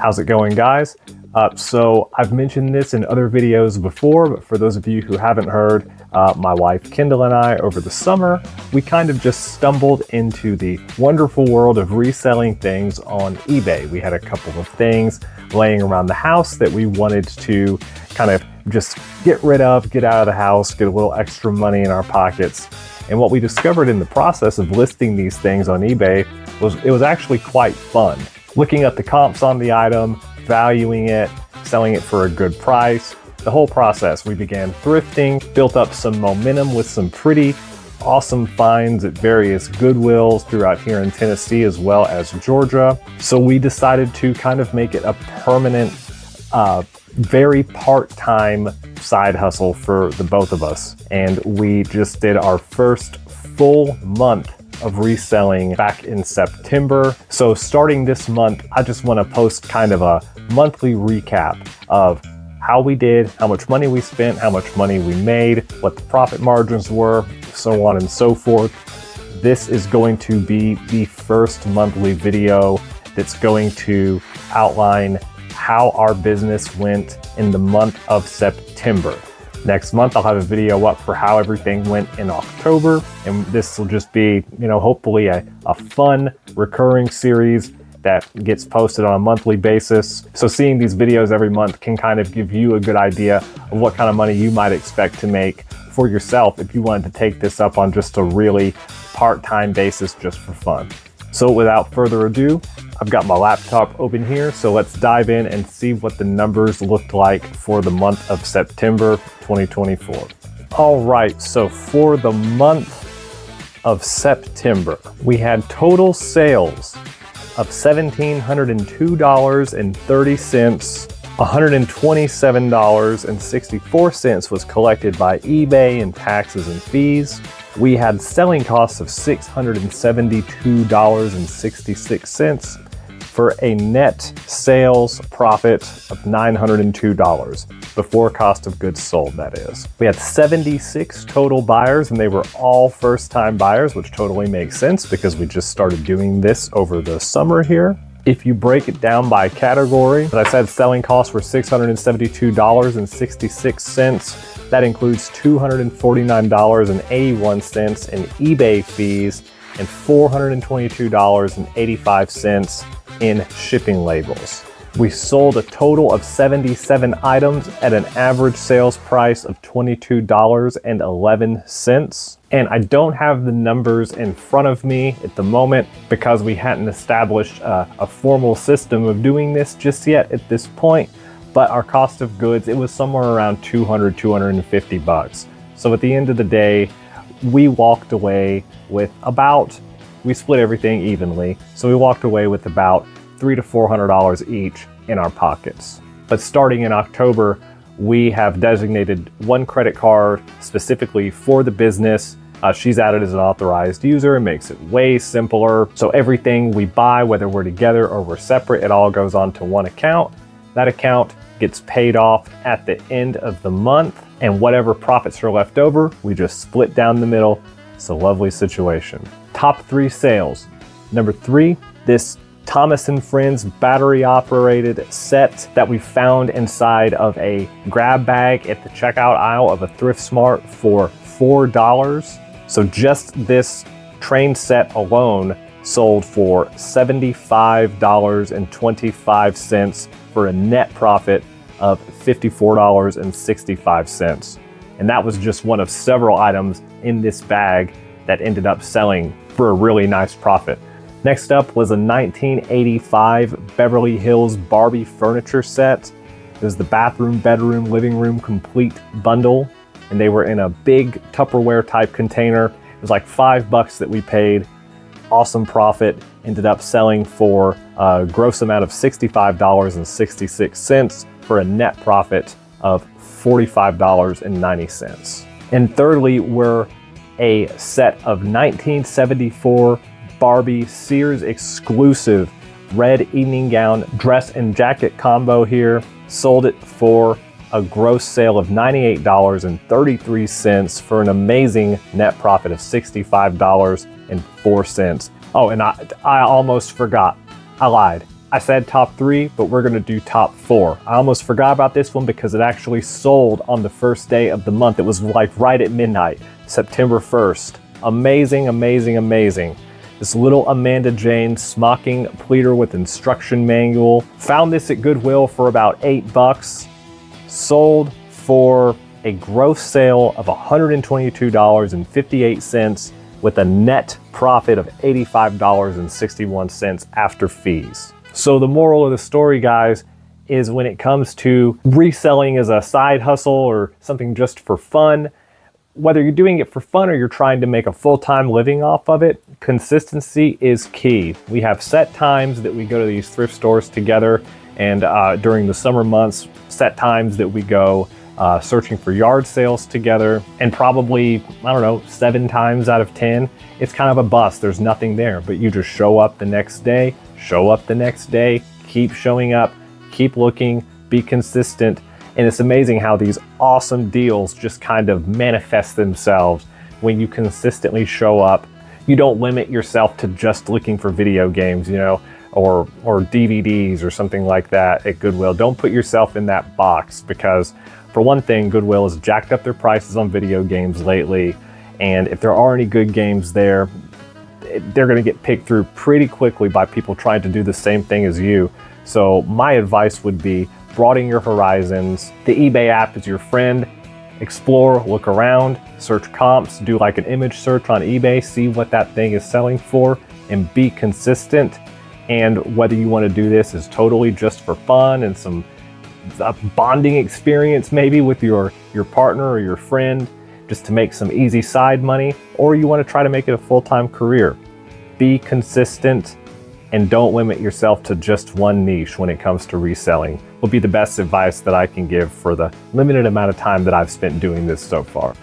How's it going, guys? So I've mentioned this in other videos before, but for those of you who haven't heard, my wife Kendall and I over the summer, we kind of just stumbled into the wonderful world of reselling things on eBay. We had a couple of things laying around the house that we wanted to kind of just get rid of, get out of the house, get a little extra money in our pockets. And what we discovered in the process of listing these things on eBay was it was actually quite fun. Looking at the comps on the item, valuing it, selling it for a good price. The whole process, we began thrifting, built up some momentum with some pretty awesome finds at various Goodwills throughout here in Tennessee as well as Georgia. So we decided to kind of make it a permanent, very part-time side hustle for the both of us. And we just did our first full month of reselling back in September. So starting this month, I just want to post kind of a monthly recap of how we did, how much money we spent, how much money we made, what the profit margins were, so on and so forth. This is going to be the first monthly video that's going to outline how our business went in the month of September. Next month, I'll have a video up for how everything went in October. And this will just be, hopefully a fun recurring series that gets posted on a monthly basis. So seeing these videos every month can kind of give you a good idea of what kind of money you might expect to make for yourself if you wanted to take this up on just a really part-time basis just for fun. So without further ado, I've got my laptop open here, so let's dive in and see what the numbers looked like for the month of September 2024. All right, so for the month of September, we had total sales of $1,702.30. $127.64 was collected by eBay and taxes and fees. We had selling costs of $672.66 for a net sales profit of $902 before cost of goods sold, that is. We had 76 total buyers and they were all first-time buyers, which totally makes sense because we just started doing this over the summer here. If you break it down by category, as I said, selling costs were $672.66. That includes $249.81 in eBay fees and $422.85 in shipping labels. We sold a total of 77 items at an average sales price of $22.11. And I don't have the numbers in front of me at the moment because we hadn't established a formal system of doing this just yet at this point. But our cost of goods, it was somewhere around $250. So at the end of the day, we walked away with we split everything evenly. So we walked away with about $300 to $400 each in our pockets. But starting in October, we have designated one credit card specifically for the business. She's added as an authorized user. It makes it way simpler. So everything we buy, whether we're together or we're separate, it all goes onto one account. That account gets paid off at the end of the month, and whatever profits are left over, we just split down the middle. It's a lovely situation. Top 3 sales. Number 3, this Thomas & Friends battery operated set that we found inside of a grab bag at the checkout aisle of a thrift smart for $4. So just this train set alone sold for $75.25 for a net profit of $54.65. And that was just one of several items in this bag that ended up selling for a really nice profit. Next up was a 1985 Beverly Hills Barbie furniture set. It was the bathroom, bedroom, living room complete bundle, and they were in a big Tupperware type container. It was like $5 that we paid. Awesome profit. Ended up selling for a gross amount of $65.66 for a net profit of $45.90. And thirdly, were a set of 1974 Barbie Sears exclusive red evening gown dress and jacket combo here. Sold it for a gross sale of $98.33 for an amazing net profit of $65.04. Oh, and I almost forgot. I lied. I said top 3, but we're gonna do top 4. I almost forgot about this one because it actually sold on the first day of the month. It was like right at midnight, September 1st. Amazing, amazing, amazing. This little Amanda Jane smocking pleater with instruction manual. Found this at Goodwill for about $8. Sold for a gross sale of $122.58 with a net profit of $85.61 after fees. So the moral of the story, guys, is when it comes to reselling as a side hustle or something just for fun, whether you're doing it for fun or you're trying to make a full-time living off of it, consistency is key. We have set times that we go to these thrift stores together, and during the summer months, set times that we go searching for yard sales together, and probably, I don't know, 7 times out of 10, it's kind of a bust. There's nothing there, but you just show up the next day, keep showing up, keep looking, be consistent. And it's amazing how these awesome deals just kind of manifest themselves when you consistently show up. You don't limit yourself to just looking for video games, you know, or DVDs or something like that at Goodwill. Don't put yourself in that box because, for one thing, Goodwill has jacked up their prices on video games lately. And if there are any good games there, they're going to get picked through pretty quickly by people trying to do the same thing as you. So my advice would be broaden your horizons. The eBay app is your friend. Explore, look around, search comps, do like an image search on eBay, see what that thing is selling for, and be consistent. And whether you want to do this is totally just for fun and some bonding experience maybe with your partner or your friend, just to make some easy side money, or you want to try to make it a full-time career. Be consistent and don't limit yourself to just one niche when it comes to reselling. Will be the best advice that I can give for the limited amount of time that I've spent doing this so far.